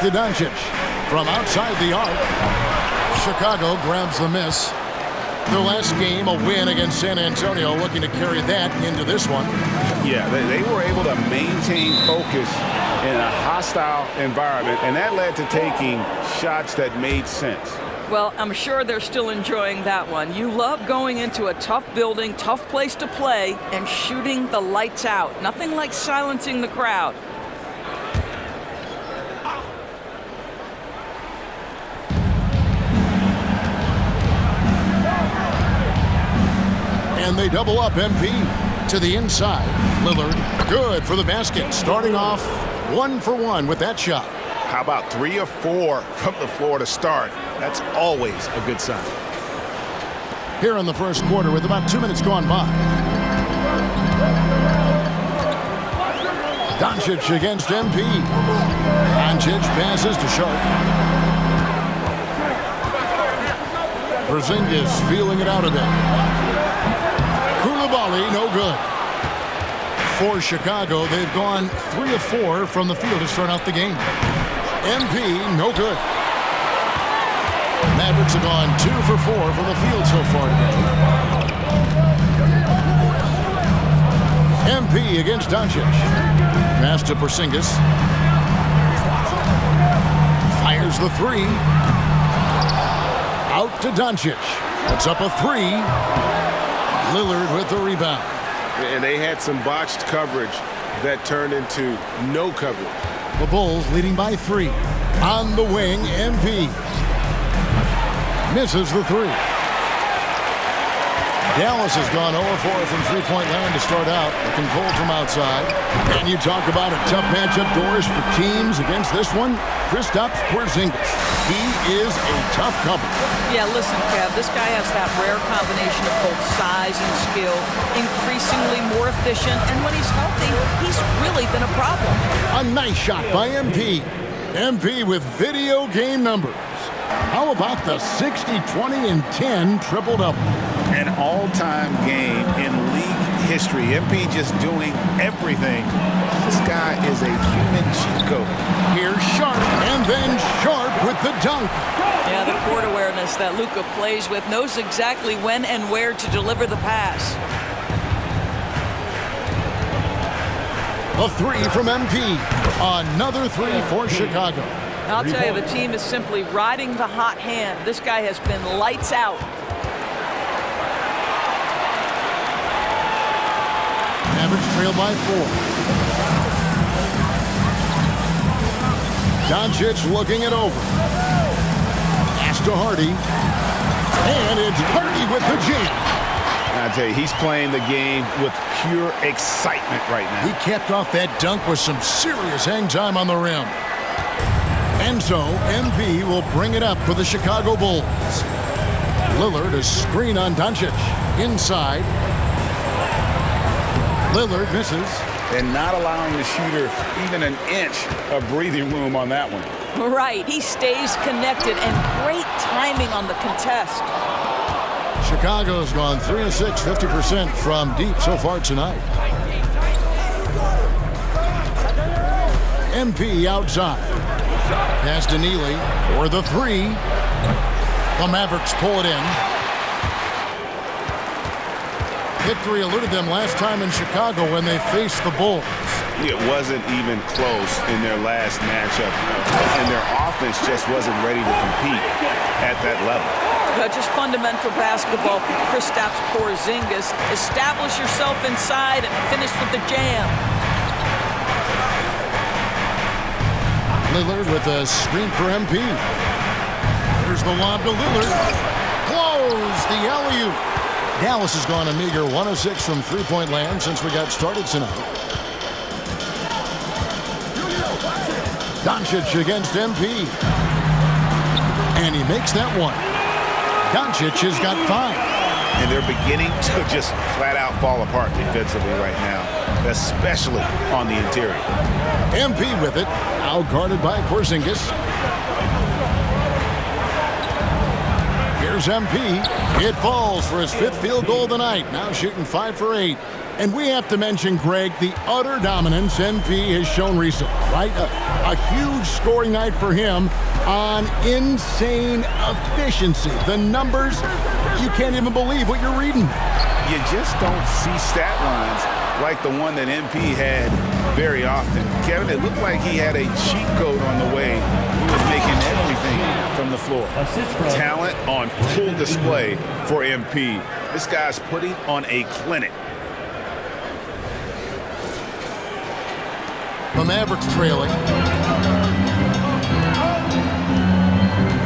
to Doncic. From outside the arc, Chicago grabs the miss. Their last game, a win against San Antonio, looking to carry that into this one. Yeah, they were able to maintain focus in a hostile environment, and that led to taking shots that made sense. Well, I'm sure they're still enjoying that one. You love going into a tough building, tough place to play, and shooting the lights out. Nothing like silencing the crowd. And they double up MP to the inside. Lillard, good for the basket. Starting off 1 for 1 with that shot. How about 3 or 4 from the floor to start? That's always a good sign. Here in the first quarter with about 2 minutes gone by. Doncic against MP. Doncic passes to Sharp. Porzingis feeling it out a bit. Coulibaly, no good. For Chicago, they've gone 3 of 4 from the field to start out the game. MP, no good. Mavericks have gone 2 for 4 from the field so far today. MP against Doncic. Pass to Porzingis. Fires the 3. Out to Doncic. Puts up a 3. Lillard with the rebound. And they had some botched coverage that turned into no coverage. The Bulls leading by 3. On the wing, MP. Misses the 3. Dallas has gone 0 4 from three-point land to start out. Looking cold from outside. And you talk about a tough matchup, Doris, for teams against this one. Kristaps Porzingis. He is a tough cover. Yeah, listen, Kev, this guy has that rare combination of both size and skill, increasingly more efficient, and when he's healthy, he's really been a problem. A nice shot by MP. MP with video game numbers. How about the 60, 20, and 10 triple-double? An all-time game in league history. MP just doing everything. This guy is a human cheat code. Here's Sharp, and then Sharp with the dunk. Yeah, the court awareness that Luka plays with, knows exactly when and where to deliver the pass. A 3 from MP. Another 3 for Chicago. I'll tell you, the team is simply riding the hot hand. This guy has been lights out. Mavericks trail by 4. Doncic looking it over. Pass to Hardy. And it's Hardy with the jam. I tell you, he's playing the game with pure excitement right now. He capped off that dunk with some serious hang time on the rim. And so, MP will bring it up for the Chicago Bulls. Lillard, a screen on Doncic. Inside. Lillard misses. And not allowing the shooter even an inch of breathing room on that one. Right, he stays connected, and great timing on the contest. Chicago's gone 3 of 6, 50% from deep so far tonight. MP outside. Pass to Neely for the 3. The Mavericks pull it in. Victory eluded them last time in Chicago when they faced the Bulls. It wasn't even close in their last matchup, and their offense just wasn't ready to compete at that level. Just fundamental basketball for Kristaps Porzingis. Establish yourself inside and finish with the jam. Lillard with a screen for MP. Here's the lob to Lillard. Close the alley-oop. Dallas has gone a meager 1 of 6 from three-point land since we got started tonight. Doncic against MP. And he makes that one. Doncic has got 5. And they're beginning to just flat-out fall apart defensively right now, especially on the interior. MP with it, now guarded by Porzingis. Here's MP. It falls for his 5th field goal of the night. Now shooting 5 for 8. And we have to mention, Greg, the utter dominance MP has shown recently, right? A huge scoring night for him on insane efficiency. The numbers, you can't even believe what you're reading. You just don't see stat lines like the one that MP had very often. Kevin, it looked like he had a cheat code on the way. He was making everything from the floor. Talent on full display for MP. This guy's putting on a clinic. The Mavericks trailing.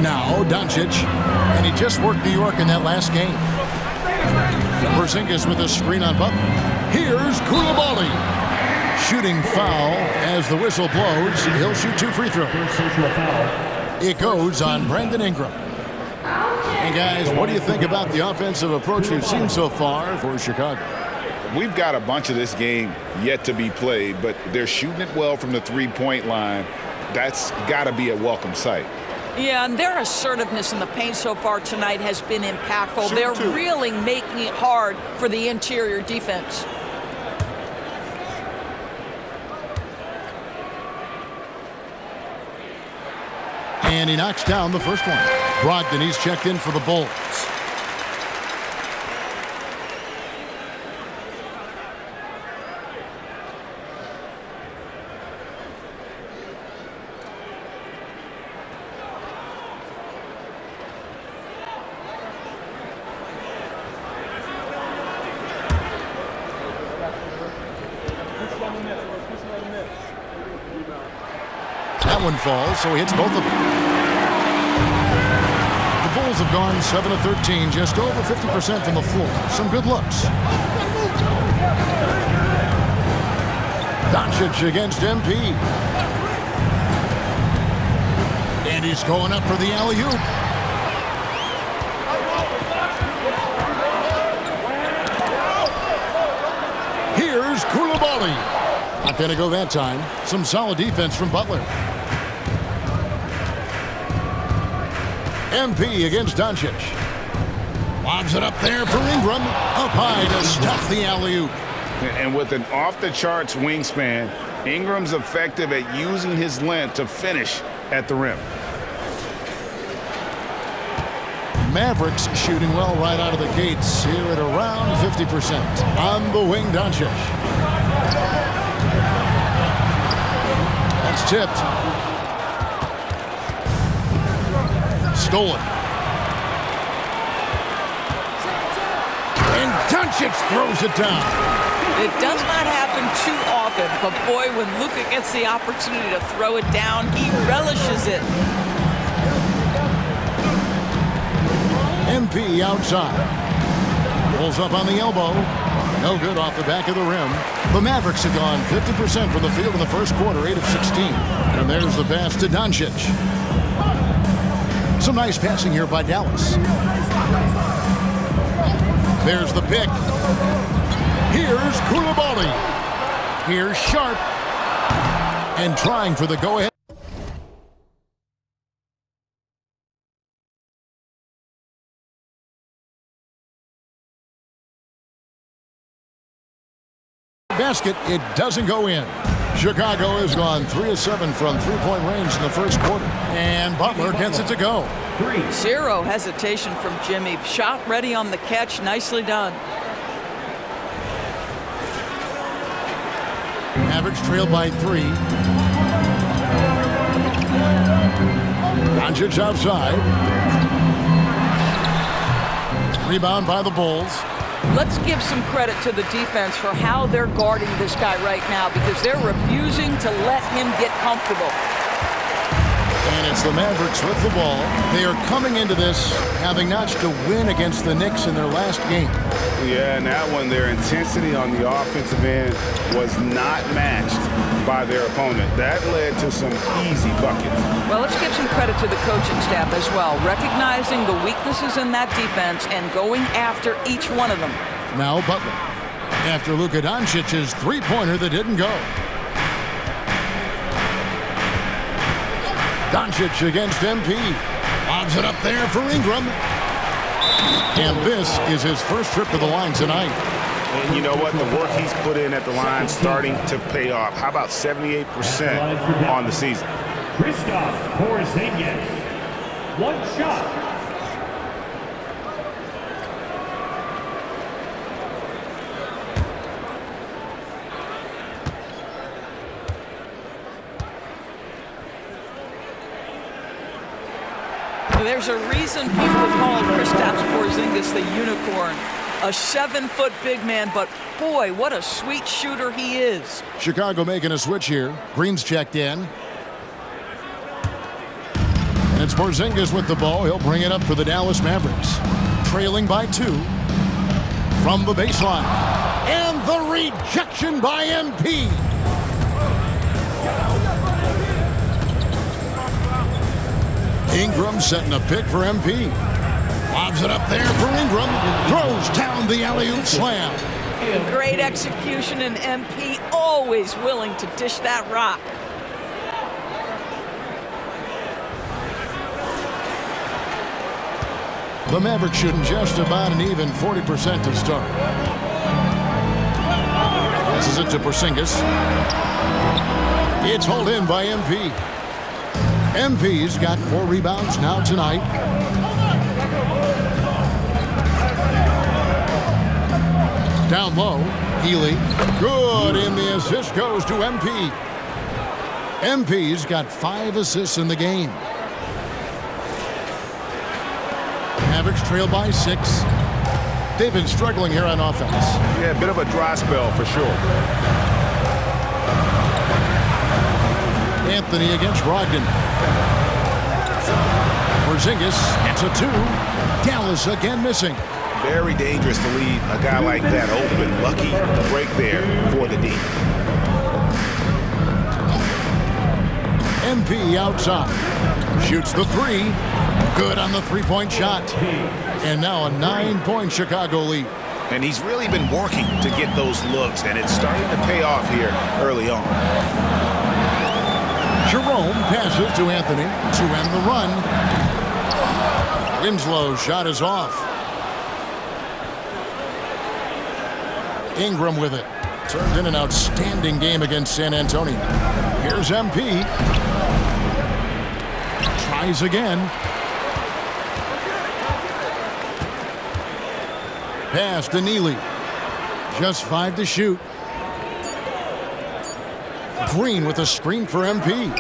Now Doncic, and he just worked New York in that last game. Porzingis with a screen on Butler. Here's Coulibaly. Shooting foul as the whistle blows. He'll shoot 2 free throws. It goes on Brandon Ingram. And guys, what do you think about the offensive approach we've seen so far for Chicago? We've got a bunch of this game yet to be played, but they're shooting it well from the three-point line. That's got to be a welcome sight. Yeah, and their assertiveness in the paint so far tonight has been impactful. They're really making it hard for the interior defense. And he knocks down the first one. Brogdon, he's checked in for the Bulls. That one falls, so he hits both of them. The Bulls have gone 7 of 13, just over 50% from the floor. Some good looks. Doncic against MP. And he's going up for the alley-oop. Here's Coulibaly. Not going to go that time. Some solid defense from Butler. MP against Doncic. Lobs it up there for Ingram. Up high to stuff the alley-oop. And with an off-the-charts wingspan, Ingram's effective at using his length to finish at the rim. Mavericks shooting well right out of the gates here at around 50%. On the wing, Doncic. That's tipped. Stolen. And Doncic throws it down. It does not happen too often, but boy, when Luka gets the opportunity to throw it down, he relishes it. MP outside. Pulls up on the elbow. No good off the back of the rim. The Mavericks have gone 50% from the field in the first quarter, 8 of 16. And there's the pass to Doncic. Some nice passing here by Dallas. There's the pick. Here's Coulibaly. Here's Sharp. And trying for the go-ahead. Basket, it doesn't go in. Chicago has gone 3 of 7 from three-point range in the first quarter. And Butler gets it to go. Zero hesitation from Jimmy. Shot ready on the catch. Nicely done. Mavericks trail by 3. Doncic outside. Rebound by the Bulls. Let's give some credit to the defense for how they're guarding this guy right now, because they're refusing to let him get comfortable. And it's the Mavericks with the ball. They are coming into this having notched a win against the Knicks in their last game. Yeah, and that one, their intensity on the offensive end was not matched by their opponent. That led to some easy buckets. Well, let's give some credit to the coaching staff as well, recognizing the weaknesses in that defense and going after each one of them. Now Butler, after Luka Doncic's three-pointer that didn't go. Doncic against MP. Lobs it up there for Ingram. And this is his first trip to the line tonight. And you know what? The work he's put in at the line starting to pay off. How about 78% on the season? Kristaps Porzingis. One shot. There's a reason people call Kristaps Porzingis the unicorn. A 7-foot big man, but boy, what a sweet shooter he is. Chicago making a switch here. Green's checked in. And it's Porzingis with the ball. He'll bring it up for the Dallas Mavericks. Trailing by 2 from the baseline. And the rejection by MP. Ingram setting a pick for MP. Lobs it up there for Ingram. Throws down the alley-oop slam. Great execution, and MP always willing to dish that rock. The Mavericks shooting just about an even 40% to start. Passes it to Porzingis. It's hauled in by MP. MP's got 4 rebounds now tonight. Down low, Healy. Good, and the assist goes to MP. MP's got 5 assists in the game. Mavericks trail by 6. They've been struggling here on offense. Yeah, a bit of a dry spell for sure. Anthony against Brogdon. Porzingis gets a 2. Dallas again missing. Very dangerous to leave a guy like that open. Lucky break there for the D. MP outside. Shoots the 3. Good on the 3-point shot. And now a 9-point Chicago lead. And he's really been working to get those looks, and it's starting to pay off here early on. Jerome passes to Anthony to end the run. Winslow's shot is off. Ingram with it. Turned in an outstanding game against San Antonio. Here's MP. Tries again. Pass to Neely. Just 5 to shoot. Green with a screen for MP.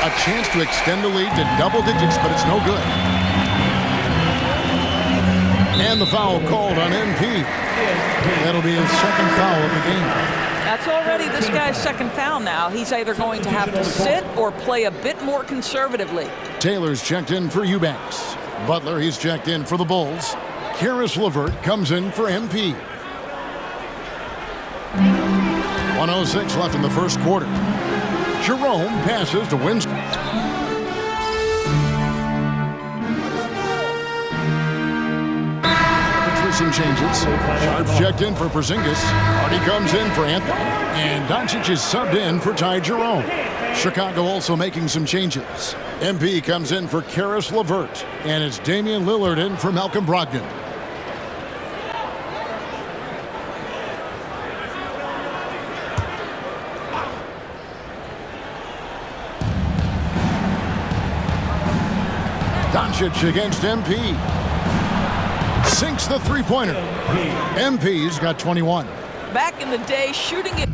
A chance to extend the lead to double digits, but it's no good. And the foul called on MP. That'll be his second foul of the game. That's already this guy's second foul now. He's either going to have to sit or play a bit more conservatively. Taylor's checked in for Eubanks. Butler, he's checked in for the Bulls. Caris LeVert comes in for MP. 1:06 left in the first quarter. Jerome passes to Winslow. Some changes. Sharp's checked in for Porzingis. Hardy comes in for Anthony. And Doncic is subbed in for Ty Jerome. Chicago also making some changes. MP comes in for Caris LeVert. And it's Damian Lillard in for Malcolm Brogdon. Doncic against MP. Sinks the 3-pointer. MP's got 21. Back in the day, shooting it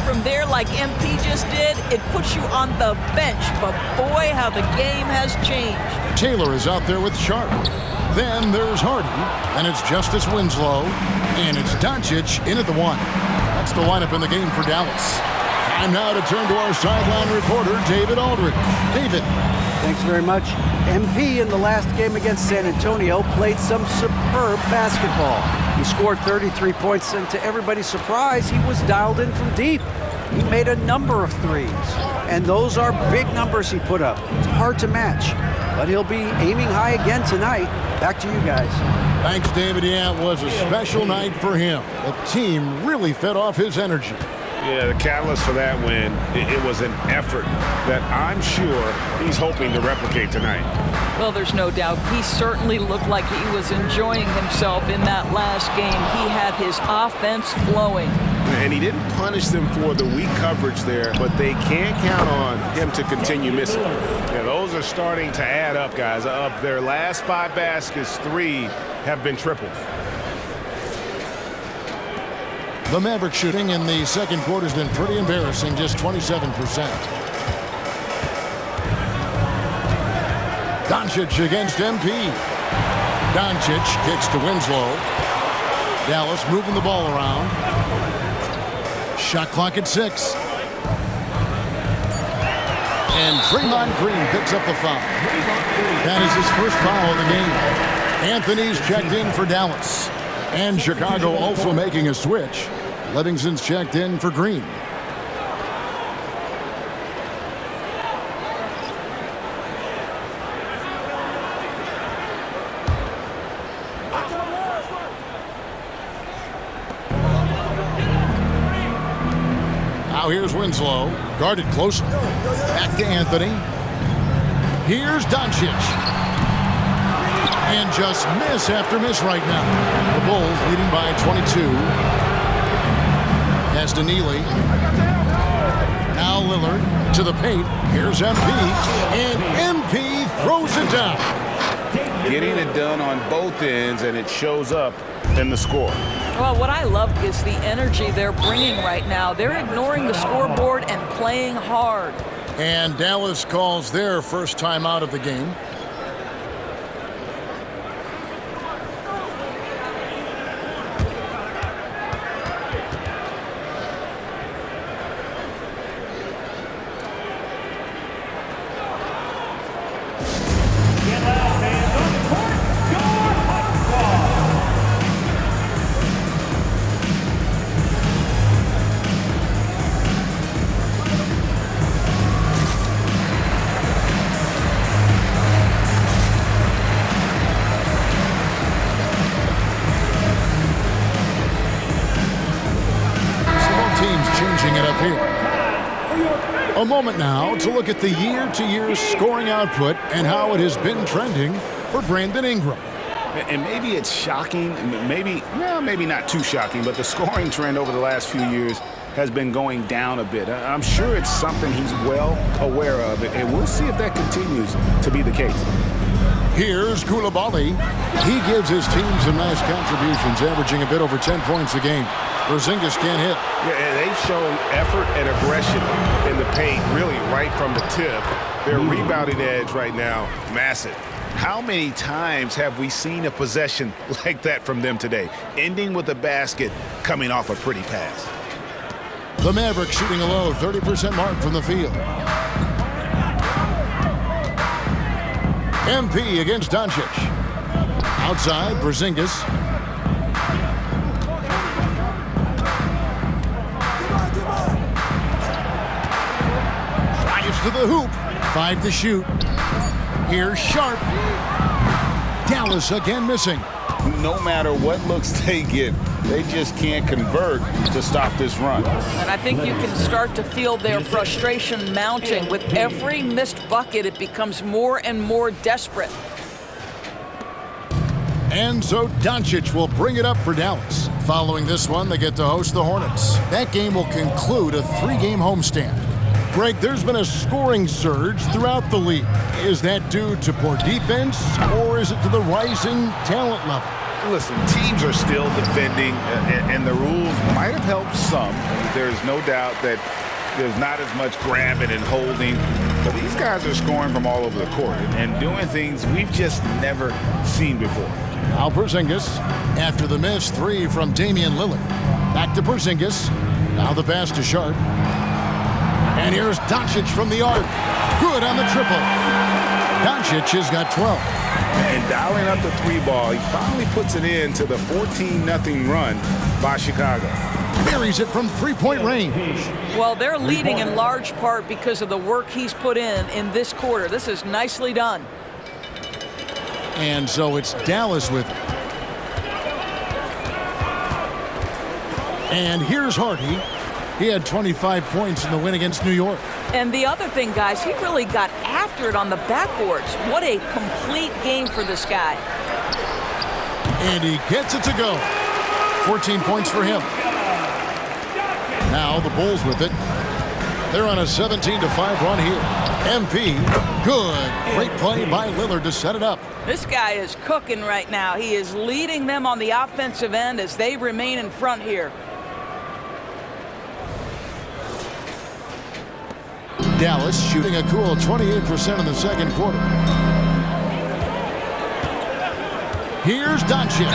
from there like MP just did, it puts you on the bench. But boy, how the game has changed. Taylor is out there with Sharp. Then there's Hardy. And it's Justice Winslow. And it's Doncic in at the 1. That's the lineup in the game for Dallas. Time now to turn to our sideline reporter, David Aldridge. David. Thanks very much. MP in the last game against San Antonio played some superb basketball. He scored 33 points, and to everybody's surprise, he was dialed in from deep. He made a number of threes, and those are big numbers he put up. It's hard to match, but he'll be aiming high again tonight. Back to you guys. Thanks, David. Yeah, it was a special night for him. The team really fed off his energy. Yeah, the catalyst for that win, it was an effort that I'm sure he's hoping to replicate tonight. Well, there's no doubt. He certainly looked like he was enjoying himself in that last game. He had his offense flowing. And he didn't punish them for the weak coverage there, but they can't count on him to continue missing. Yeah, those are starting to add up, guys. Of their last 5 baskets, 3 have been tripled. The Mavericks shooting in the second quarter has been pretty embarrassing, just 27%. Doncic against MP. Doncic kicks to Winslow. Dallas moving the ball around. Shot clock at 6. And Draymond Green picks up the foul. That is his first foul of the game. Anthony's checked in for Dallas. And Chicago also making a switch. Livingston's checked in for Green. Now here's Winslow, guarded closely. Back to Anthony. Here's Doncic. And just miss after miss right now. The Bulls leading by 22. As to Neely. Now Lillard to the paint. Here's MP. And MP throws it down. Getting it done on both ends, and it shows up in the score. Well, what I love is the energy they're bringing right now. They're ignoring the scoreboard and playing hard. And Dallas calls their first time out of the game. A moment now to look at the year-to-year scoring output and how it has been trending for Brandon Ingram. And maybe it's shocking, maybe not too shocking, but the scoring trend over the last few years has been going down a bit. I'm sure it's something he's well aware of, and we'll see if that continues to be the case. Here's Coulibaly. He gives his team some nice contributions, averaging a bit over 10 points a game. Porzingis can't hit. Yeah, they've shown effort and aggression in the paint, really right from the tip. Their rebounding edge right now, massive. How many times have we seen a possession like that from them today, ending with a basket coming off a pretty pass? The Mavericks shooting a low 30% mark from the field. MP against Doncic. Outside, Porzingis. Drives to the hoop. 5 to shoot. Here's Sharp. Dallas again missing. No matter what looks they get, they just can't convert to stop this run. And I think you can start to feel their frustration mounting. With every missed bucket, it becomes more and more desperate. And so Doncic will bring it up for Dallas. Following this one, they get to host the Hornets. That game will conclude a 3-game homestand. Greg, there's been a scoring surge throughout the league. Is that due to poor defense, or is it to the rising talent level? Listen, teams are still defending, and the rules might have helped some. There's no doubt that there's not as much grabbing and holding, but these guys are scoring from all over the court and doing things we've just never seen before. Now Porzingis, after the missed 3 from Damian Lillard. Back to Porzingis. Now the pass to Sharp. And here's Doncic from the arc. Good on the triple. Doncic has got 12. And dialing up the 3-ball, he finally puts it into the 14-0 run by Chicago. Buries it from 3-point range. Well, they're leading in large part because of the work he's put in this quarter. This is nicely done. And so it's Dallas with it. And here's Hardy. He had 25 points in the win against New York. And the other thing, guys, he really got after it on the backboards. What a complete game for this guy. And he gets it to go. 14 points for him. Now the Bulls with it. They're on a 17-5 run here. MP, good. Great play by Lillard to set it up. This guy is cooking right now. He is leading them on the offensive end as they remain in front here. Dallas shooting a cool 28% in the second quarter. Here's Doncic.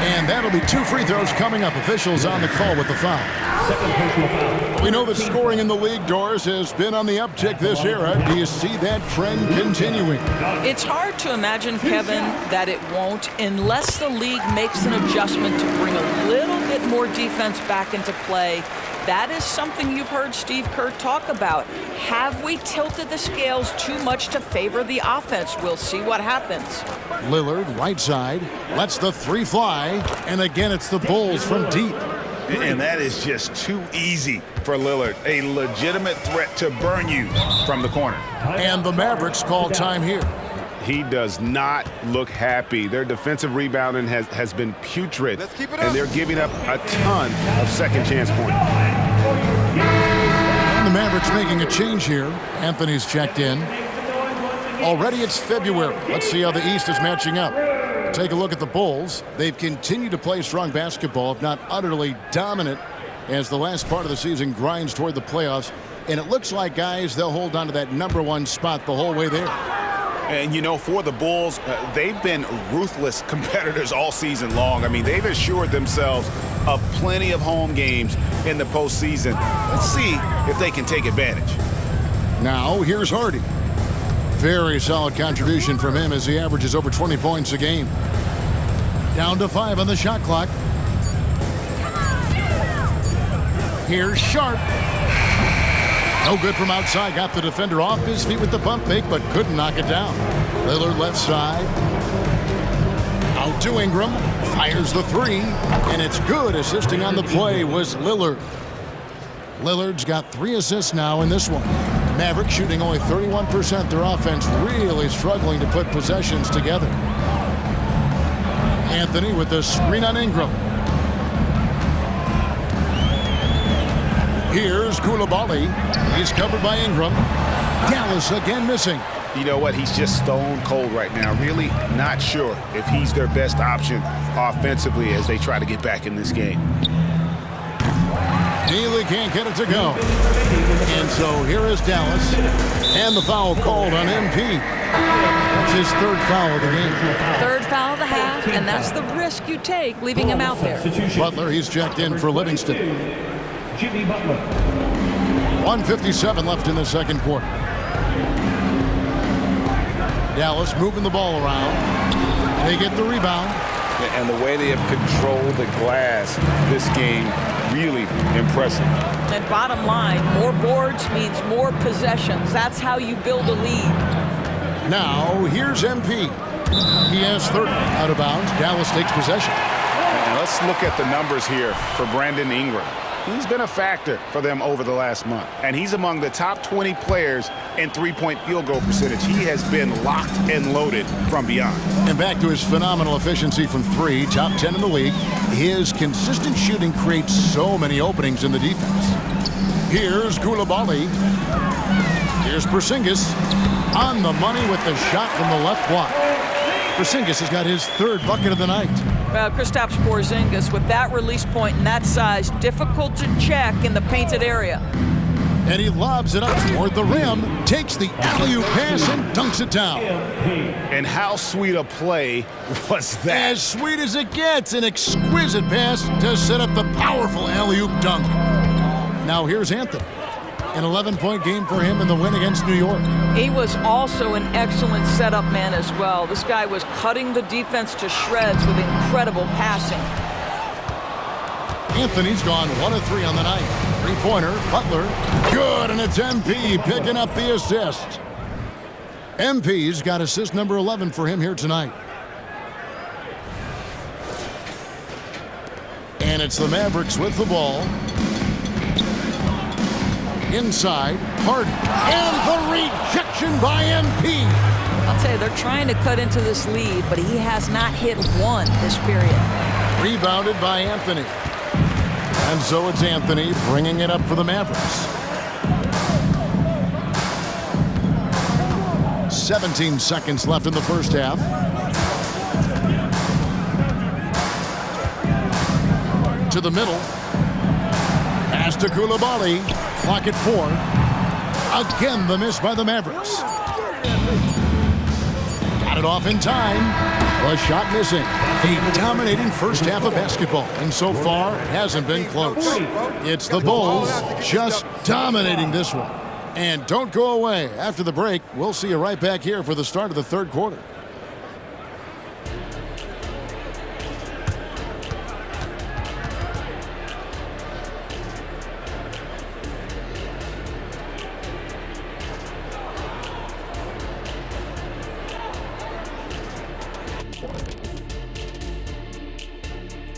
And that'll be 2 free throws coming up. Officials on the call with the foul. We know the scoring in the league, Doris, has been on the uptick this era. Do you see that trend continuing? It's hard to imagine, Kevin, that it won't unless the league makes an adjustment to bring a little bit more defense back into play. That is something you've heard Steve Kerr talk about. Have we tilted the scales too much to favor the offense? We'll see what happens. Lillard, right side, lets the 3 fly, and again it's the Bulls from deep. And that is just too easy for Lillard. A legitimate threat to burn you from the corner. And the Mavericks call time here. He does not look happy. Their defensive rebounding has been putrid, and they're giving up a ton of second chance points. And the Mavericks making a change here. Anthony's checked in. Already it's February. Let's see how the East is matching up. Take a look at the Bulls. They've continued to play strong basketball, if not utterly dominant, as the last part of the season grinds toward the playoffs. And it looks like, guys, they'll hold on to that #1 spot the whole way there. And, you know, for the Bulls, they've been ruthless competitors all season long. I mean, they've assured themselves of plenty of home games in the postseason. Let's see if they can take advantage. Now, here's Hardy. Very solid contribution from him as he averages over 20 points a game. Down to 5 on the shot clock. Here's Sharp. No good from outside. Got the defender off his feet with the pump fake, but couldn't knock it down. Lillard left side. Out to Ingram. Fires the 3. And it's good. Assisting on the play was Lillard. Lillard's got 3 assists now in this one. Mavericks shooting only 31%. Their offense really struggling to put possessions together. Anthony with the screen on Ingram. Here's Coulibaly. He's covered by Ingram. Dallas again missing. You know what? He's just stone cold right now. Really not sure if he's their best option offensively as they try to get back in this game. Neely can't get it to go. And so here is Dallas. And the foul called on MP. That's his 3rd foul of the game. 3rd foul of the half, and that's the risk you take, leaving him out there. Butler, he's checked in for Livingston. Jimmy Butler. 1:57 left in the second quarter. Dallas moving the ball around. They get the rebound. And the way they have controlled the glass this game, really impressive. And bottom line, more boards means more possessions. That's how you build a lead. Now, here's MP. He has 30 out of bounds. Dallas takes possession. And let's look at the numbers here for Brandon Ingram. He's been a factor for them over the last month, and he's among the top 20 players in 3-point field goal percentage. He has been locked and loaded from beyond. And back to his phenomenal efficiency from 3, top 10 in the league. His consistent shooting creates so many openings in the defense. Here's Coulibaly. Here's Porzingis on the money with the shot from the left block. Porzingis has got his 3rd bucket of the night. Well, Kristaps Porzingis with that release point and that size, difficult to check in the painted area. And he lobs it up toward the rim, takes the alley-oop pass and dunks it down. And how sweet a play was that? As sweet as it gets, an exquisite pass to set up the powerful alley-oop dunk. Now here's Anthony. An 11-point game for him in the win against New York. He was also an excellent setup man as well. This guy was cutting the defense to shreds with incredible passing. Anthony's gone 1 of 3 on the night. 3-pointer, Butler, good, and it's MP picking up the assist. MP's got assist number 11 for him here tonight. And it's the Mavericks with the ball. Inside, Harden. And the rejection by MP. I'll tell you, they're trying to cut into this lead, but he has not hit one this period. Rebounded by Anthony. And so it's Anthony bringing it up for the Mavericks. 17 seconds left in the first half. To the middle. Pass to Coulibaly. Clock at 4. Again, the miss by the Mavericks. Got it off in time. The shot missing. A dominating first half of basketball, and so far hasn't been close. It's the Bulls just dominating this one. And don't go away. After the break, we'll see you right back here for the start of the third quarter.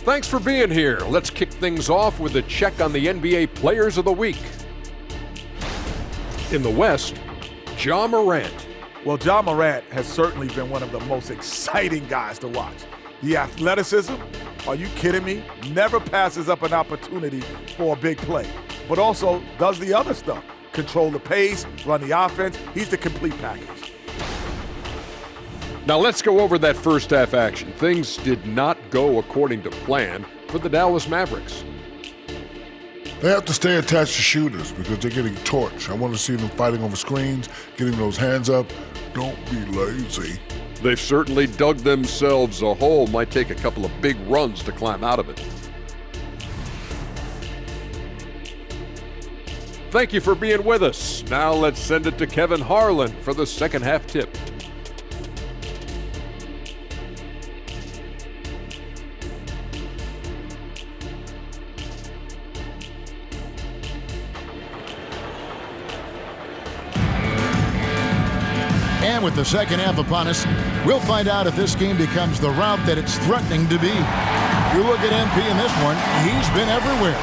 Thanks for being here. Let's kick things off with a check on the NBA Players of the Week. In the West, Ja Morant. Well, Ja Morant has certainly been one of the most exciting guys to watch. The athleticism, are you kidding me? Never passes up an opportunity for a big play, but also does the other stuff. Control the pace, run the offense. He's the complete package. Now let's go over that first half action. Things did not go according to plan for the Dallas Mavericks. They have to stay attached to shooters because they're getting torched. I want to see them fighting over screens, getting those hands up. Don't be lazy. They've certainly dug themselves a hole. Might take a couple of big runs to climb out of it. Thank you for being with us. Now let's send it to Kevin Harlan for the second half tip. And with the second half upon us, we'll find out if this game becomes the route that it's threatening to be. You look at MP in this one, he's been everywhere.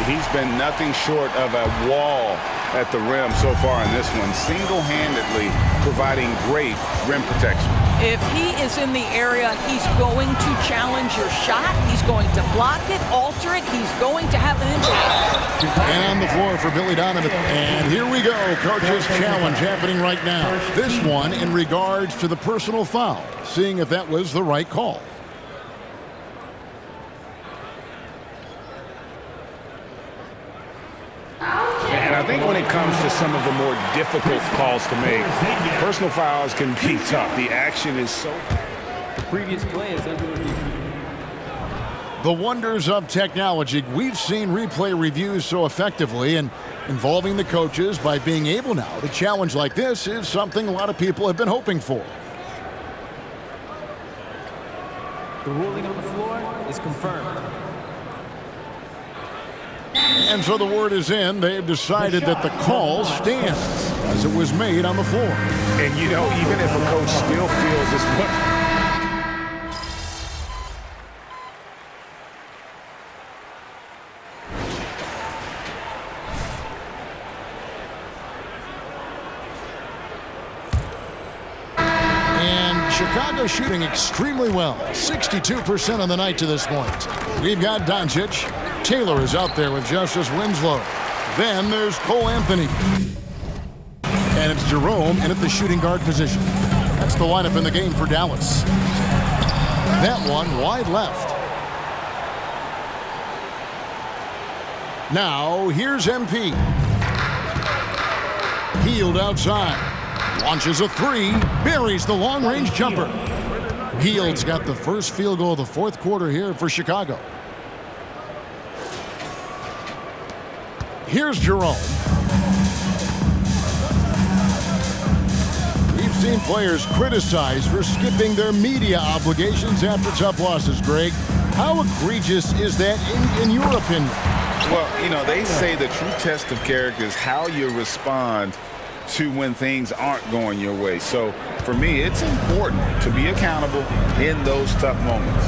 He's been nothing short of a wall at the rim so far in this one, single-handedly providing great rim protection. If he is in the area, he's going to challenge your shot. He's going to block it, alter it. He's going to have an impact. And on the floor for Billy Donovan. And here we go. Coach's challenge happening right now. This one in regards to the personal foul, seeing if that was the right call. And I think when it comes to some of the more difficult calls to make, personal fouls can be tough. The action is so... The previous play is under review. The wonders of technology. We've seen replay reviews so effectively, and involving the coaches by being able now to challenge like this is something a lot of people have been hoping for. The ruling on the floor is confirmed. And so the word is in. They've decided that the call stands as it was made on the floor. And, you know, even if a coach still feels this much... Chicago shooting extremely well. 62% on the night to this point. We've got Doncic. Taylor is out there with Justice Winslow. Then there's Cole Anthony. And it's Jerome in at the shooting guard position. That's the lineup in the game for Dallas. That one wide left. Now here's MP. Hield outside. Launches a three, buries the long-range jumper. Hield's got the first field goal of the fourth quarter here for Chicago. Here's Jerome. We've seen players criticized for skipping their media obligations after tough losses, Greg. How egregious is that in your opinion? Well, you know, they say the true test of character is how you respond to when things aren't going your way. So for me, it's important to be accountable in those tough moments.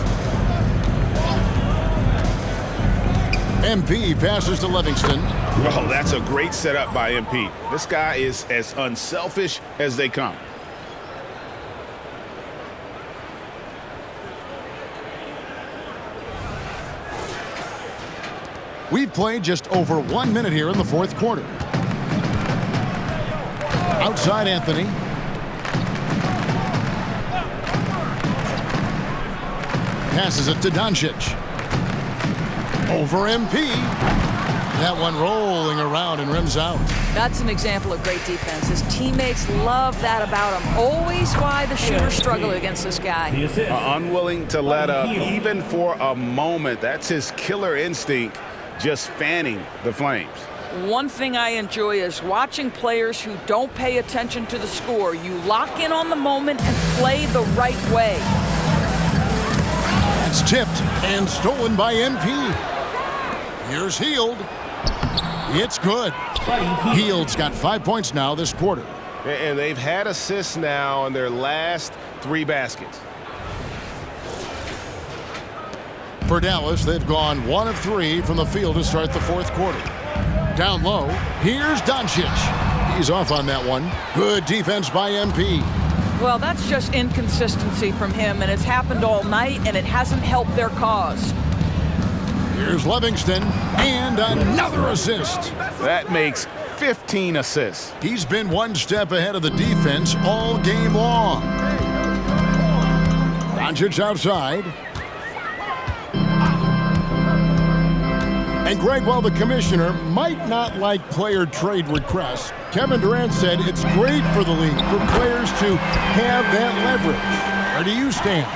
MP passes to Livingston. Oh, that's a great setup by MP. This guy is as unselfish as they come. We've played just over 1 minute here in the fourth quarter. Outside Anthony. Passes it to Doncic. Over MP. That one rolling around and rims out. That's an example of great defense. His teammates love that about him. Always why the shooters struggle against this guy. Unwilling to let up even for a moment. That's his killer instinct, just fanning the flames. One thing I enjoy is watching players who don't pay attention to the score. You lock in on the moment and play the right way. It's tipped and stolen by MP. Here's Hield. It's good. Hield's got 5 points now this quarter. And they've had assists now in their last 3 baskets. For Dallas, they've gone 1 of 3 from the field to start the fourth quarter. Down low, here's Doncic. He's off on that one. Good defense by MP. Well, that's just inconsistency from him, and it's happened all night, and it hasn't helped their cause. Here's Livingston, and another assist. That makes 15 assists. He's been one step ahead of the defense all game long. Doncic outside. And Greg, while the commissioner might not like player trade requests, Kevin Durant said it's great for the league for players to have that leverage. Where do you stand?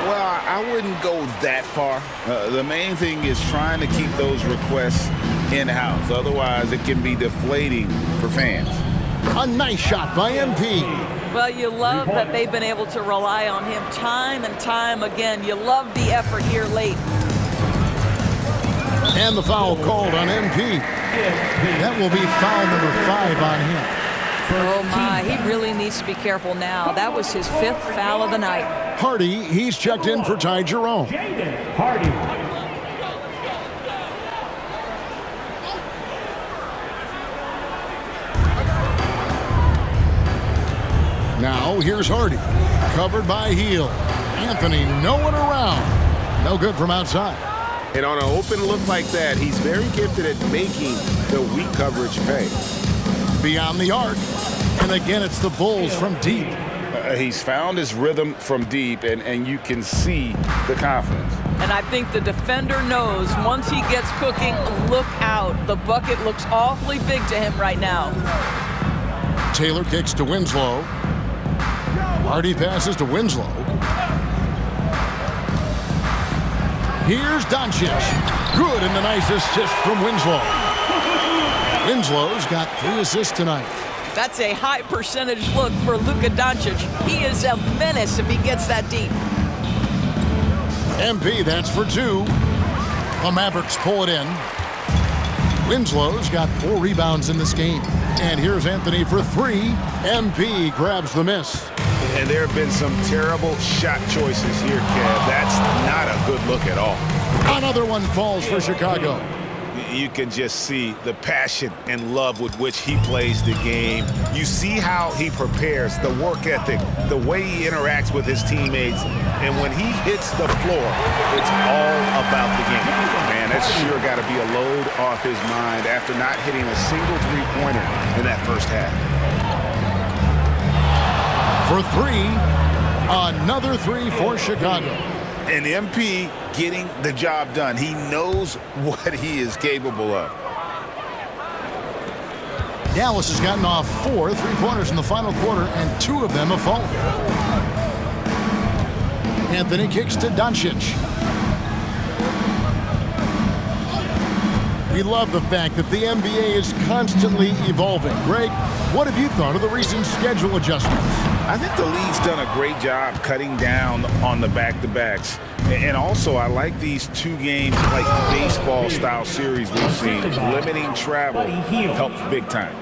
Well, I wouldn't go that far. The main thing is trying to keep those requests in-house. Otherwise, it can be deflating for fans. A nice shot by MP. Well, you love that they've been able to rely on him time and time again. You love the effort here late. And the foul called on MP. That will be foul number 5 on him. Oh, my. He really needs to be careful now. That was his 5th foul of the night. Hardy, he's checked in for Ty Jerome. Hardy. Now, here's Hardy. Covered by Hield. Anthony, no one around. No good from outside. And on an open look like that, he's very gifted at making the weak coverage pay. Beyond the arc. And again, it's the Bulls from deep. He's found his rhythm from deep, and you can see the confidence. And I think the defender knows once he gets cooking, look out. The bucket looks awfully big to him right now. Taylor kicks to Winslow. Hardy passes to Winslow. Here's Doncic. Good, and the nice assist from Winslow. Winslow's got 3 assists tonight. That's a high percentage look for Luka Doncic. He is a menace if he gets that deep. MP, that's for 2. The Mavericks pull it in. Winslow's got 4 rebounds in this game. And here's Anthony for 3. MP grabs the miss. And there have been some terrible shot choices here, Kev. That's not a good look at all. Another one falls for Chicago. You can just see the passion and love with which he plays the game. You see how he prepares, the work ethic, the way he interacts with his teammates. And when he hits the floor, it's all about the game. Man, that's sure got to be a load off his mind after not hitting a single three-pointer in that first half. For 3, another 3 for Chicago. And MP getting the job done. He knows what he is capable of. Dallas has gotten off 4 3-pointers in the final quarter, and 2 of them have fallen. Anthony kicks to Doncic. We love the fact that the NBA is constantly evolving. Greg, what have you thought of the recent schedule adjustments? I think the league's done a great job cutting down on the back-to-backs. And also, I like these 2-game, like baseball-style series we've seen. Limiting travel helps big time.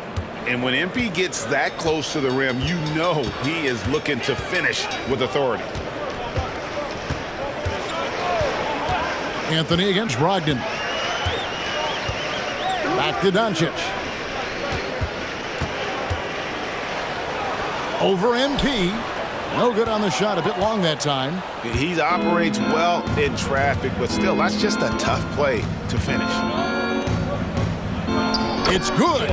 And when MP gets that close to the rim, you know he is looking to finish with authority. Anthony against Brogdon. Back to Doncic. Over MP. No good on the shot. A bit long that time. He operates well in traffic, but still, that's just a tough play to finish. It's good.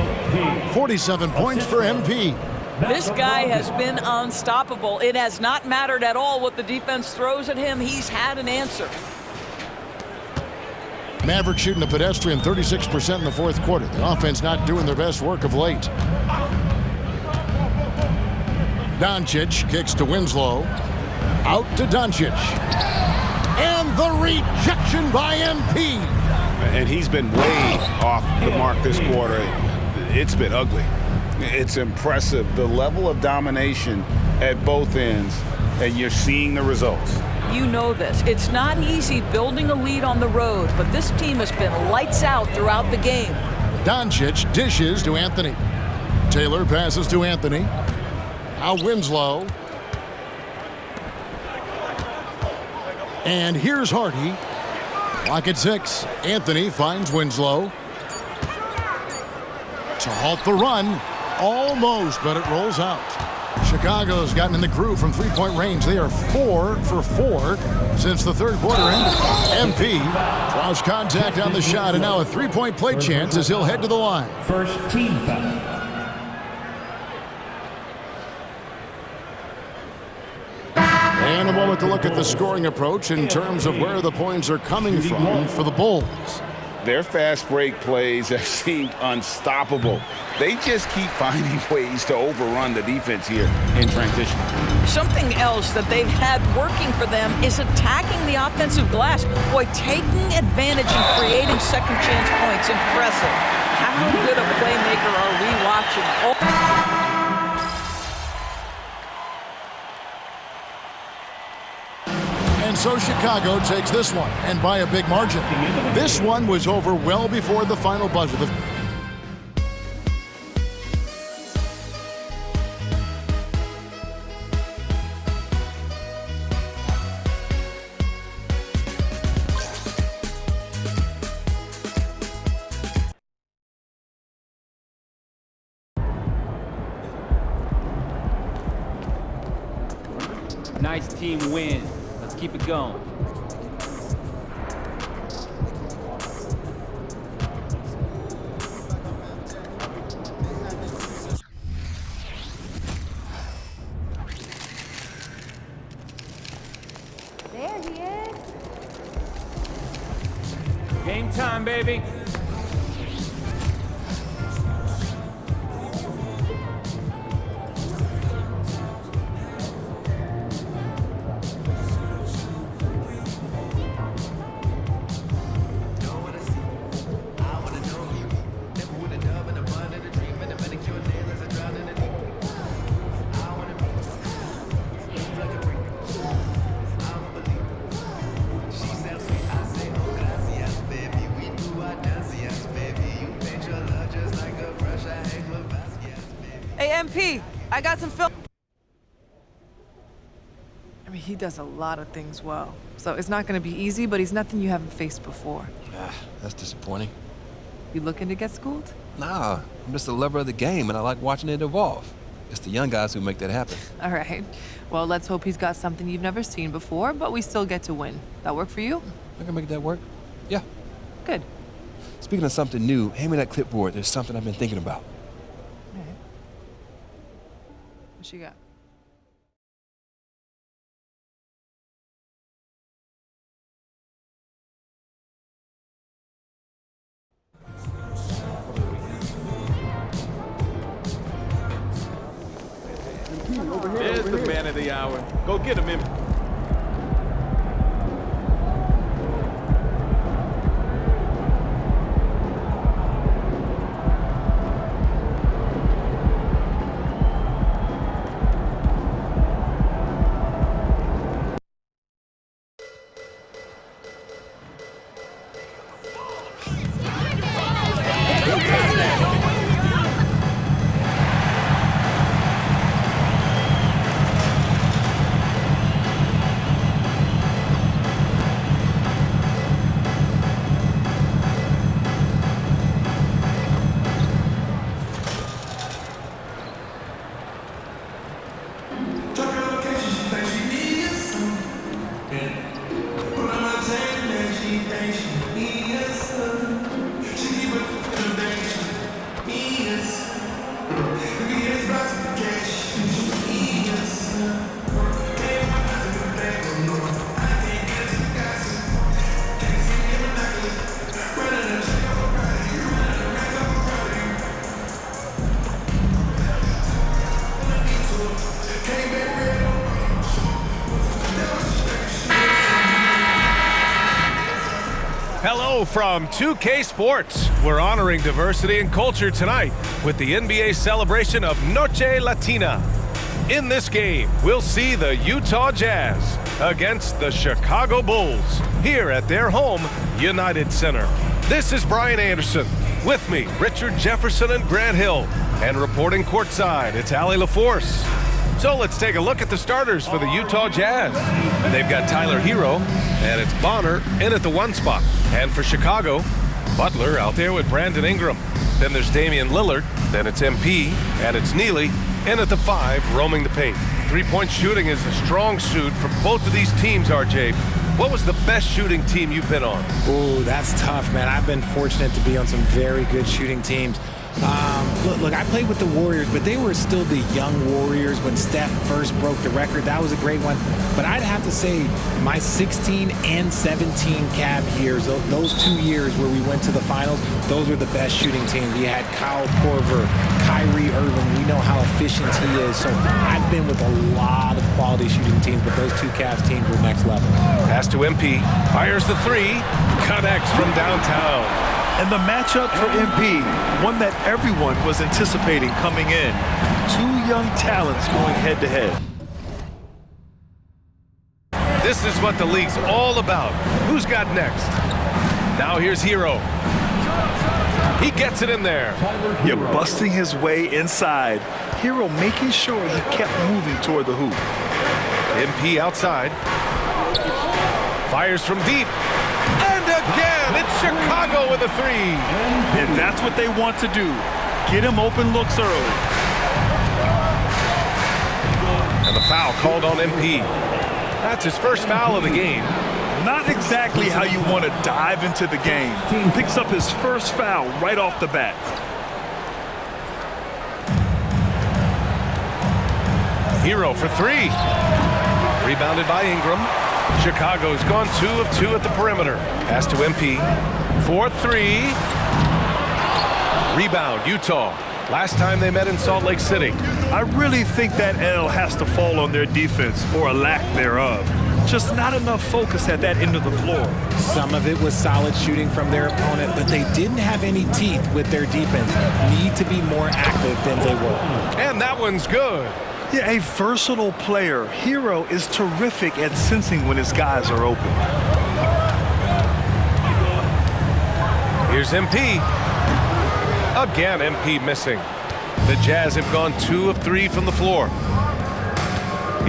47 points for MP. This guy has been unstoppable. It has not mattered at all what the defense throws at him. He's had an answer. Mavericks shooting a pedestrian 36% in the fourth quarter. The offense not doing their best work of late. Doncic kicks to Winslow. Out to Doncic. And the rejection by MP. And he's been way off the mark this quarter. It's been ugly. It's impressive, the level of domination at both ends, and you're seeing the results. You know this. It's not easy building a lead on the road, but this team has been lights out throughout the game. Doncic dishes to Anthony. Taylor passes to Anthony. Now Winslow. And here's Hardy. Clock at 6. Anthony finds Winslow. To halt the run. Almost, but it rolls out. Chicago's gotten in the groove from three-point range. They are 4 for 4 since the third quarter ended. MP draws contact on the shot, and now a three-point play chance as he'll head to the line. First team foul. And a moment to look at the scoring approach in terms of where the points are coming from for the Bulls. Their fast break plays have seemed unstoppable. They just keep finding ways to overrun the defense here in transition. Something else that they've had working for them is attacking the offensive glass. Boy, taking advantage and creating second chance points. Impressive. How good a playmaker are we watching? And so Chicago takes this one, and by a big margin. This one was over well before the final buzzer. Nice team win. Let's keep it going. There he is. Game time, baby. MP, I got some film. I mean, he does a lot of things well. So it's not going to be easy, but he's nothing you haven't faced before. That's disappointing. You looking to get schooled? Nah, I'm just a lover of the game, and I like watching it evolve. It's the young guys who make that happen. All right. Well, let's hope he's got something you've never seen before, but we still get to win. That work for you? I can make that work. Yeah. Good. Speaking of something new, hand me that clipboard. There's something I've been thinking about. All right. What you got? There's the man of the hour. Go get him, MP. Hello from 2K Sports. We're honoring diversity and culture tonight with the NBA celebration of Noche Latina. In this game, we'll see the Utah Jazz against the Chicago Bulls here at their home, United Center. This is Brian Anderson. With me, Richard Jefferson and Grant Hill. And reporting courtside, it's Allie LaForce. So let's take a look at the starters for the Utah Jazz. They've got Tyler Hero, and it's Bonner in at the 1 spot. And for Chicago, Butler out there with Brandon Ingram. Then there's Damian Lillard, then it's MP, and it's Neely in at the 5, roaming the paint. Three-point shooting is a strong suit for both of these teams, RJ. What was the best shooting team you've been on? Ooh, that's tough, man. I've been fortunate to be on some very good shooting teams. Look, I played with the Warriors, but they were still the young Warriors when Steph first broke the record. That was a great one. But I'd have to say my 16 and 17 Cavs years, those 2 years where we went to the finals, those were the best shooting teams. We had Kyle Korver, Kyrie Irving. We know how efficient he is. So I've been with a lot of quality shooting teams, but those 2 Cavs teams were next level. Pass to MP, fires the 3, connects from downtown. And the matchup for MP, one that everyone was anticipating coming in. 2 young talents going head-to-head. This is what the league's all about. Who's got next? Now here's Hero. He gets it in there. You're busting his way inside. Hero making sure he kept moving toward the hoop. MP outside. Fires from deep. And again, it's Chicago with a 3. And that's what they want to do. Get him open looks early. And the foul called on MP. That's his first foul of the game. Not exactly how you want to dive into the game. Picks up his first foul right off the bat. Hero for 3. Rebounded by Ingram. Chicago's gone 2 of 2 at the perimeter. Pass to MP. 4-3. Rebound, Utah. Last time they met in Salt Lake City. I really think that L has to fall on their defense, or a lack thereof. Just not enough focus at that end of the floor. Some of it was solid shooting from their opponent, but they didn't have any teeth with their defense. Need to be more active than they were. And that one's good. Yeah, a versatile player. Hero is terrific at sensing when his guys are open. Here's MP. Again, MP missing. The Jazz have gone 2 of 3 from the floor.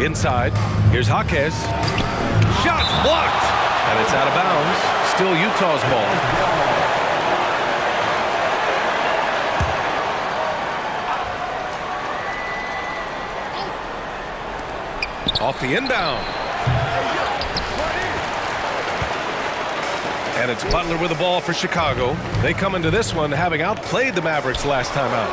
Inside, here's Jaquez. Shots blocked! And it's out of bounds. Still Utah's ball. Off the inbound. And it's Butler with the ball for Chicago. They come into this one having outplayed the Mavericks last time out.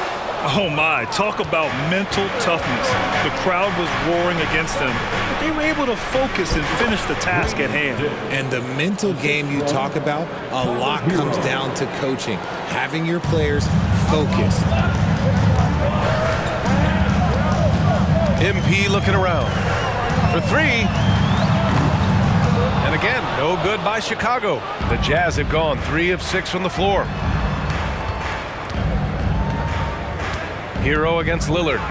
Oh my, talk about mental toughness. The crowd was roaring against them, but they were able to focus and finish the task at hand. And the mental game you talk about, a lot comes down to coaching, having your players focused. MP looking around for 3. And again, no good by Chicago. The Jazz have gone 3 of 6 from the floor. Hero against Lillard.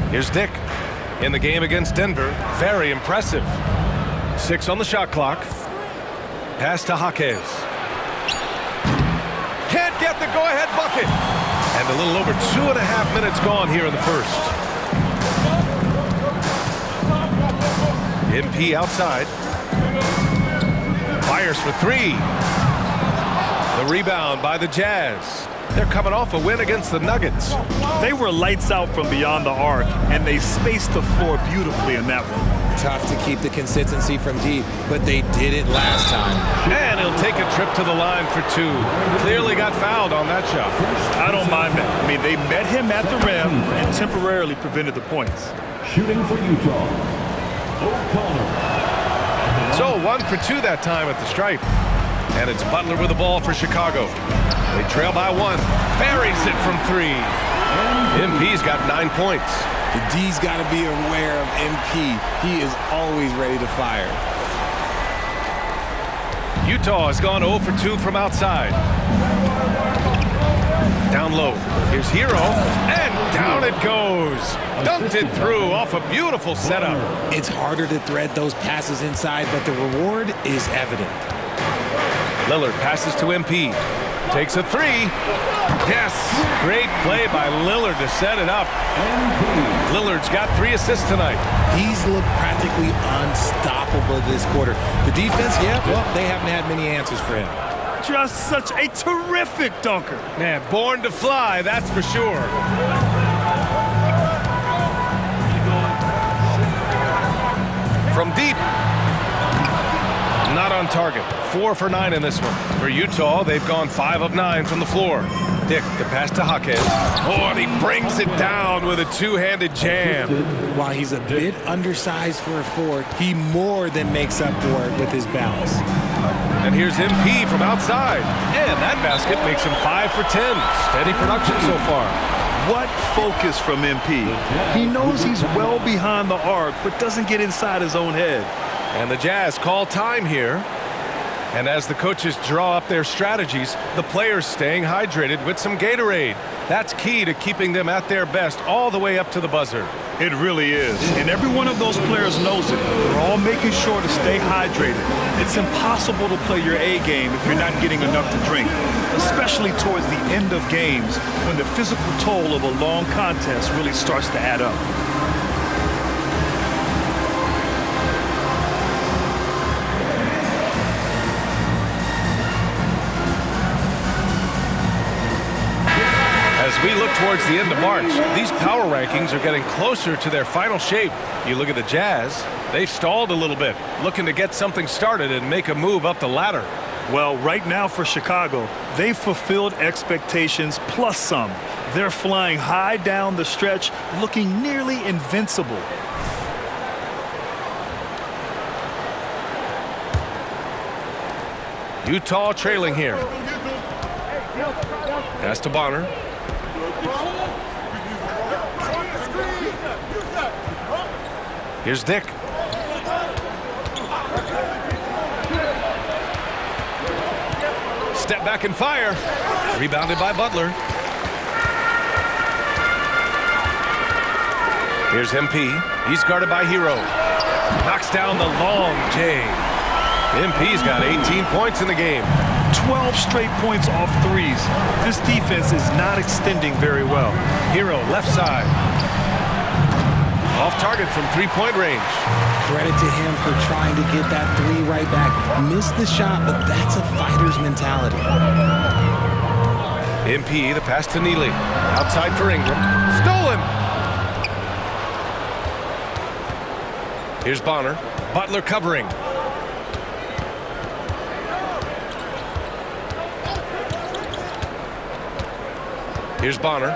Here's Dick in the game against Denver. Very impressive. 6 on the shot clock. Pass to Jaquez. Can't get the go-ahead bucket. And a little over 2.5 minutes gone here in the first. MP outside. Fires for 3. The rebound by the Jazz. They're coming off a win against the Nuggets. They were lights out from beyond the arc, and they spaced the floor beautifully in that one. Tough to keep the consistency from deep, but they did it last time. And he'll take a trip to the line for 2. Clearly got fouled on that shot. I don't mind that. I mean, they met him at the rim and temporarily prevented the points. Shooting for Utah, O'Connor. So 1 for 2 that time at the stripe. And it's Butler with the ball for Chicago. They trail by 1. Buries it from 3. MP's got 9 points. The D's got to be aware of MP. He is always ready to fire. Utah has gone 0 for 2 from outside. Down low. Here's Hero, and down it goes. Dunked it through off a beautiful setup. It's harder to thread those passes inside, but the reward is evident. Lillard passes to MP. Takes a three. Yes, great play by Lillard to set it up. Lillard's got 3 assists tonight. He's looked practically unstoppable this quarter. The defense, yeah, well, they haven't had many answers for him. Just such a terrific dunker. Man, born to fly, that's for sure. From deep. Not on target. 4 for 9 in this one. For Utah, they've gone 5 of 9 from the floor. Dick, the pass to Jaquez. Oh, and he brings it down with a two-handed jam. While he's a bit undersized for a 4, he more than makes up for it with his balance. And here's MP from outside. And that basket makes him 5 for 10. Steady production so far. What focus from MP. He knows he's well behind the arc, but doesn't get inside his own head. And the Jazz call time here. And as the coaches draw up their strategies, the players staying hydrated with some Gatorade. That's key to keeping them at their best all the way up to the buzzer. It really is. And every one of those players knows it. They're all making sure to stay hydrated. It's impossible to play your A game if you're not getting enough to drink, especially towards the end of games when the physical toll of a long contest really starts to add up. As we look towards the end of March, these power rankings are getting closer to their final shape. You look at the Jazz, they've stalled a little bit, looking to get something started and make a move up the ladder. Well, right now for Chicago, they've fulfilled expectations plus some. They're flying high down the stretch, looking nearly invincible. Utah trailing here. Pass to Bonner. Here's Dick. Step back and fire. Rebounded by Butler. Here's MP. He's guarded by Hero. Knocks down the long J. MP's got 18 points in the game. 12 straight points off threes. This defense is not extending very well. Hero left side. Off target from three-point range. Credit to him for trying to get that 3 right back. Missed the shot, but that's a fighter's mentality. MP, the pass to Neely. Outside for Ingram. Stolen! Here's Bonner. Butler covering. Here's Bonner.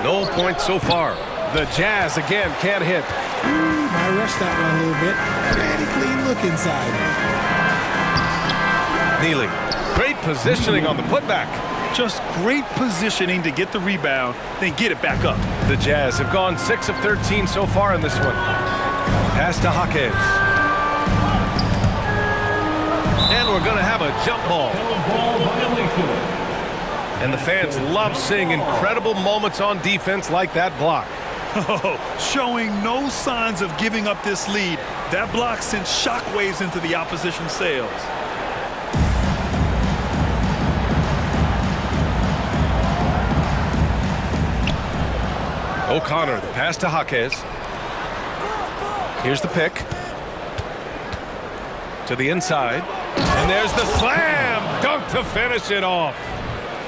No points so far. The Jazz again can't hit. I rushed that one a little bit. Pretty clean look inside. Neely. Great positioning on the putback. Just great positioning to get the rebound, then get it back up. The Jazz have gone 6 of 13 so far in this one. Pass to Jaquez. And we're going to have a jump ball. And the fans love seeing incredible moments on defense like that block. Oh, showing no signs of giving up this lead. That block sent shockwaves into the opposition sails. O'Connor, the pass to Jaquez. Here's the pick. To the inside. And there's the slam dunk to finish it off.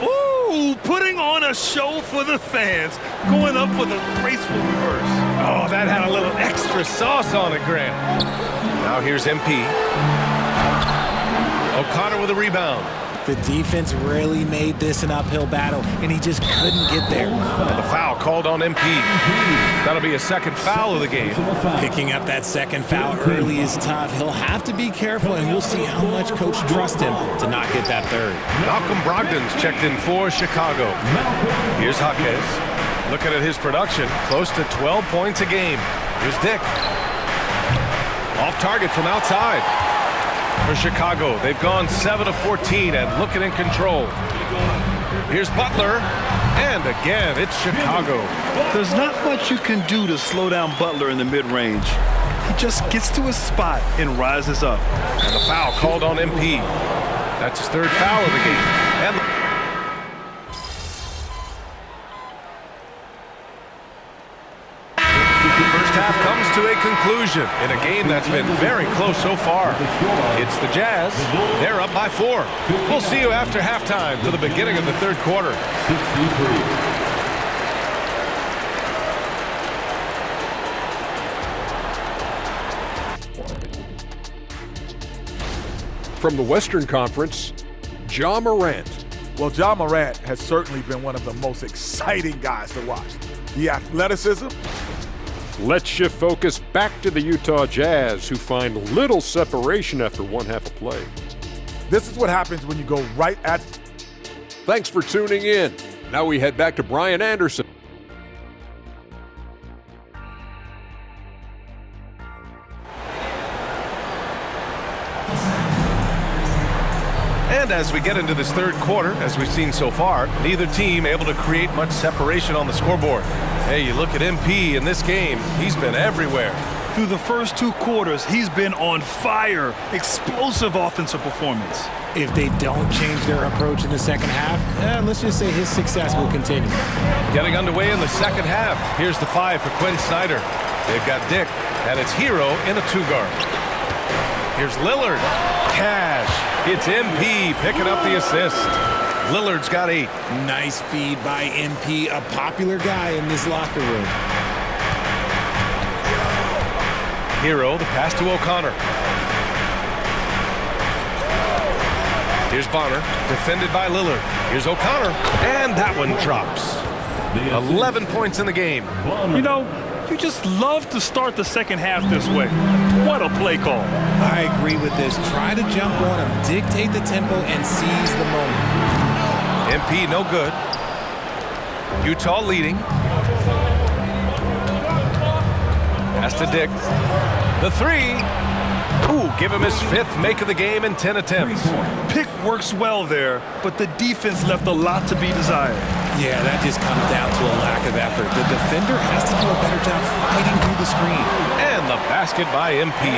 Ooh, putting on a show for the fans. Going up with a graceful reverse. Oh, that had a little extra sauce on it, Grant. Now here's MP. O'Connor with a rebound. The defense really made this an uphill battle, and he just couldn't get there. And the foul called on MP. That'll be a second foul of the game. Picking up that second foul early is tough. He'll have to be careful, and we'll see how much coach trusts him to not get that third. Malcolm Brogdon's checked in for Chicago. Here's Jaquez. Looking at his production, close to 12 points a game. Here's Dick. Off target from outside. for Chicago. They've gone 7 of 14 and looking in control. Here's Butler, and again, it's Chicago. There's not much you can do to slow down Butler in the mid-range. He just gets to his spot and rises up. And the foul called on MP. That's his third foul of the game. And first half comes to a conclusion in a game that's been very close so far. It's the Jazz. They're up by 4. We'll see you after halftime for the beginning of the third quarter. From the Western Conference, Ja Morant. Well, Ja Morant has certainly been one of the most exciting guys to watch. The athleticism. Let's shift focus back to the Utah Jazz, who find little separation after one half of play. This is what happens when you go right at. Thanks for tuning in. Now we head back to Brian Anderson. And as we get into this third quarter, as we've seen so far, neither team able to create much separation on the scoreboard. Hey, you look at MP in this game, he's been everywhere. Through the first 2 quarters, he's been on fire. Explosive offensive performance. If they don't change their approach in the second half, let's just say his success will continue. Getting underway in the second half. Here's the 5 for Quinn Snyder. They've got Dick, and it's Hero in a 2-guard. Here's Lillard. Cash. It's MP picking up the assist. Lillard's got 8. Nice feed by MP, a popular guy in this locker room. Hero, the pass to O'Connor. Here's Bonner, defended by Lillard. Here's O'Connor, and that one drops. 11 points in the game. You know, you just love to start the second half this way. What a play call. I agree with this. Try to jump on him, dictate the tempo, and seize the moment. MP no good. Utah leading. Pass to Dick. The 3. Ooh, give him his 5th make of the game in 10 attempts. Pick works well there, but the defense left a lot to be desired. Yeah, that just comes down to a lack of effort. The defender has to do a better job fighting through the screen. And the basket by MP.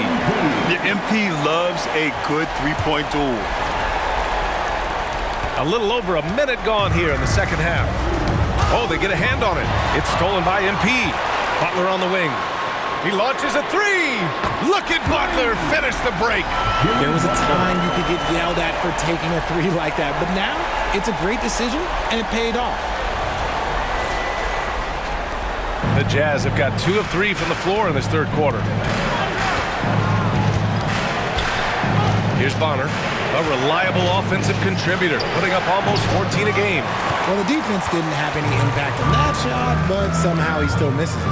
The MP loves a good three-point duel. A little over a minute gone here in the second half. Oh, they get a hand on it. It's stolen by MP. Butler on the wing. He launches a 3. Look at Butler finish the break. There was a time you could get yelled at for taking a 3 like that, but now it's a great decision, and it paid off. The Jazz have got 2 of 3 from the floor in this third quarter. Here's Bonner, a reliable offensive contributor, putting up almost 14 a game. Well, the defense didn't have any impact on that shot, but somehow he still misses it.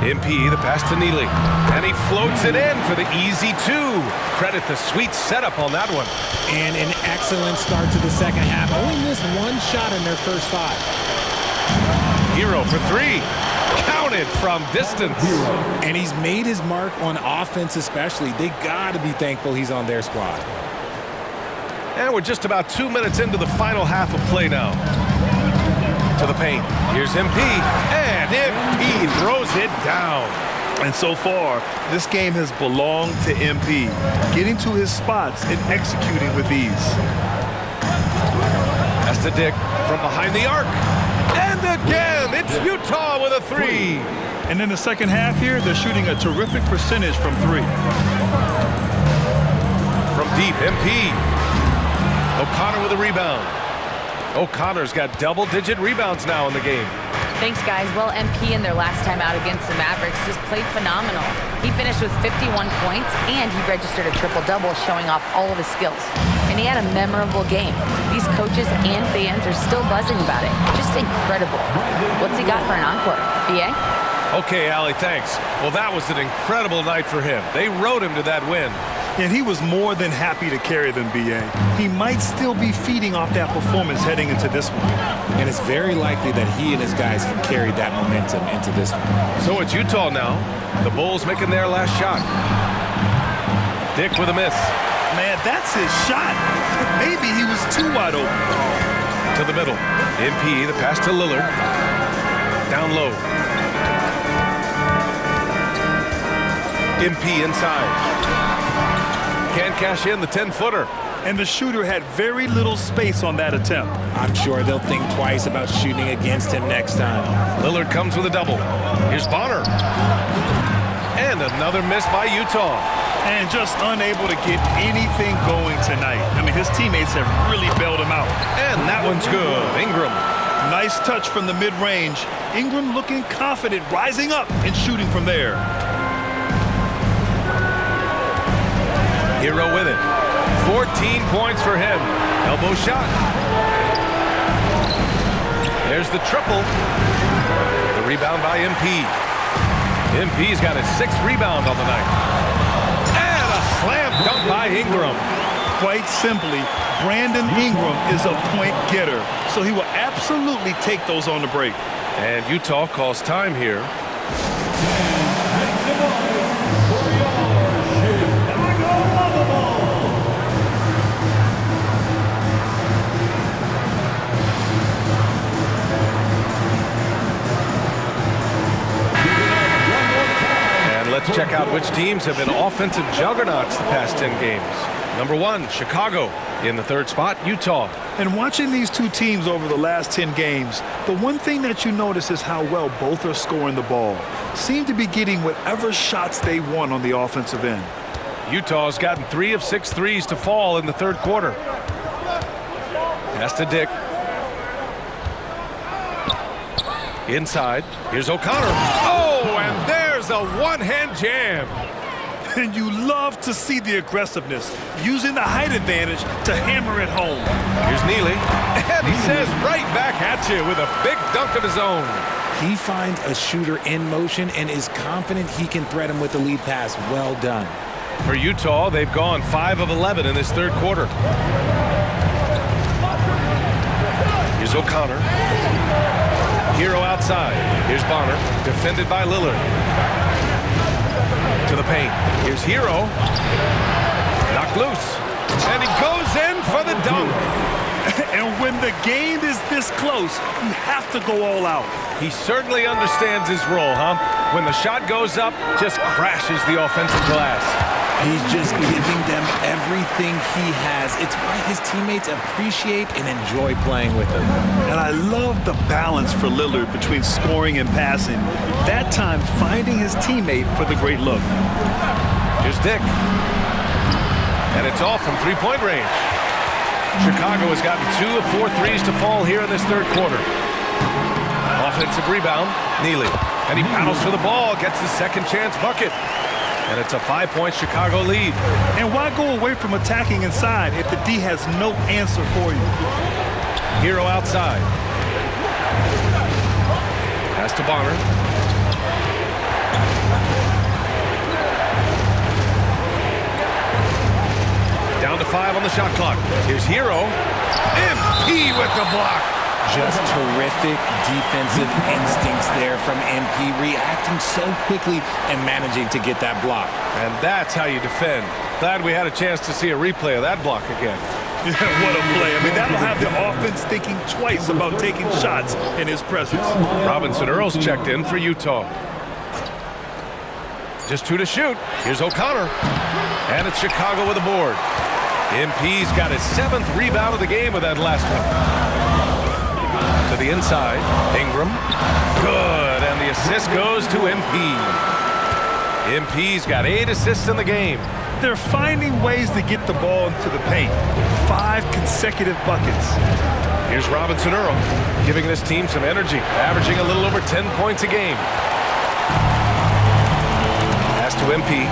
MP, the pass to Neely, and he floats it in for the easy 2. Credit the sweet setup on that one. And an excellent start to the second half. Only missed 1 shot in their first 5. Hero for 3. Counted from distance. And he's made his mark on offense especially. They got to be thankful he's on their squad. And we're just about 2 minutes into the final half of play now. To the paint. Here's MP, and MP throws it down. And so far, this game has belonged to MP, getting to his spots and executing with ease. Pass to Dick from behind the arc. And again, it's Utah with a 3. And in the second half here, they're shooting a terrific percentage from 3. From deep, MP. O'Connor with a rebound. O'Connor's got double-digit rebounds now in the game. Thanks, guys. Well, MP in their last time out against the Mavericks just played phenomenal. He finished with 51 points, and he registered a triple-double, showing off all of his skills. And he had a memorable game. These coaches and fans are still buzzing about it. Just incredible. What's he got for an encore? BA? Okay, Allie, thanks. Well, that was an incredible night for him. They rode him to that win. And he was more than happy to carry them, BA. He might still be feeding off that performance heading into this one. And it's very likely that he and his guys can carry that momentum into this one. So it's Utah now. The Bulls making their last shot. Dick with a miss. Man, that's his shot. Maybe he was too wide open. To the middle. MP, the pass to Lillard. Down low. MP inside. Can't cash in the 10-footer. And the shooter had very little space on that attempt. I'm sure they'll think twice about shooting against him next time. Lillard comes with a double. Here's Bonner. And another miss by Utah. And just unable to get anything going tonight. I mean, his teammates have really bailed him out. And that one's good. Ingram. Nice touch from the mid-range. Ingram looking confident, rising up and shooting from there. Hero with it. 14 points for him. Elbow shot. There's the triple. The rebound by MP. MP's got his 6th rebound on the night. And a slam dunk by Ingram. Quite simply, Brandon Ingram is a point getter, so he will absolutely take those on the break. And Utah calls time here. Let's check out which teams have been offensive juggernauts the past 10 games. Number 1, Chicago. In the 3rd spot, Utah. And watching these two teams over the last 10 games, the one thing that you notice is how well both are scoring the ball. Seem to be getting whatever shots they want on the offensive end. Utah's gotten 3 of 6 threes to fall in the 3rd quarter. Pass to Dick. Inside. Here's O'Connor. Oh, and there's a one-hand jam. And you love to see the aggressiveness, using the height advantage to hammer it home. Here's Neely, and he says right back at you with a big dunk of his own. He finds a shooter in motion and is confident he can thread him with the lead pass. Well done. For Utah, they've gone 5 of 11 in this 3rd quarter. Here's O'Connor. Hero outside. Here's Bonner, defended by Lillard. To the paint. Here's Hero. Knocked loose. And he goes in for the dunk. And when the game is this close, you have to go all out. He certainly understands his role, huh? When the shot goes up, just crashes the offensive glass. He's just giving them everything he has. It's why his teammates appreciate and enjoy playing with him. And I love the balance for Lillard between scoring and passing. That time finding his teammate for the great look. Here's Dick. And it's off from three-point range. Chicago has gotten 2 of 4 threes to fall here in this 3rd quarter. Offensive rebound, Neely. And he battles for the ball, gets the second chance bucket. And it's a 5-point Chicago lead. And why go away from attacking inside if the D has no answer for you? Hero outside. Pass to Bonner. Down to 5 on the shot clock. Here's Hero. MP with the block. Just terrific defensive instincts there from MP, reacting so quickly and managing to get that block. And that's how you defend. Glad we had a chance to see a replay of that block again. What a play. I mean, that'll have the offense thinking twice about taking shots in his presence. Robinson Earls checked in for Utah. Just 2 to shoot. Here's O'Connor. And it's Chicago with a board. MP's got his 7th rebound of the game with that last one. To the inside, Ingram. Good, and the assist goes to MP. MP's got 8 assists in the game. They're finding ways to get the ball into the paint. 5 consecutive buckets. Here's Robinson Earl, giving this team some energy, averaging a little over 10 points a game. Pass to MP.